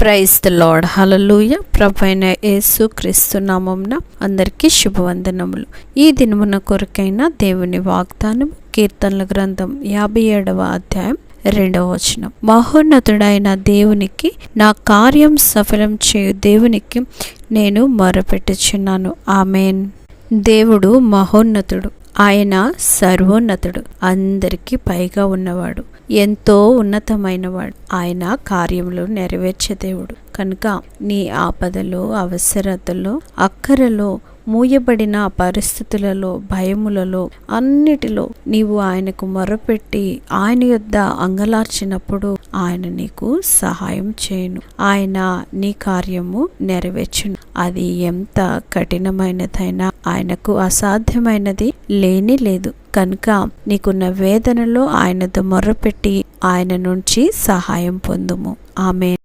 Praise the lord. హల్లెలూయా. ప్రభువైన యేసు క్రీస్తు నామమున అందరికీ శుభవందనములు. ఈ దినమున కొరకైన దేవుని వాగ్దానం కీర్తనల గ్రంథం 57వ అధ్యాయం 2వ వచనం. మహోన్నతుడైన దేవునికి, నా కార్యం సఫలం చేయు దేవునికి నేను మొరపెట్టుచున్నాను. ఆమేన్. దేవుడు మహోన్నతుడు, ఆయన సర్వోన్నతుడు, అందరికీ పైగా ఉన్నవాడు, ఎంతో ఉన్నతమైనవాడు. ఆయన కార్యములు నెరవేర్చే దేవుడు కనుక నీ ఆపదలో, అవసరతలో, అక్కరలో, మూయబడిన పరిస్థితులలో, భయములలో అన్నిటిలో నీవు ఆయనకు మొరపెట్టి ఆయన యొద్ద అంగలార్చినప్పుడు ఆయన నీకు సహాయం చేయును. ఆయన నీ కార్యము నెరవేర్చును. అది ఎంత కఠినమైనదైనా ఆయనకు అసాధ్యమైనది లేని లేదు. కనుక నీకున్న వేదనలో ఆయనతో మొర్రపెట్టి ఆయన నుంచి సహాయం పొందుము. ఆమేన్.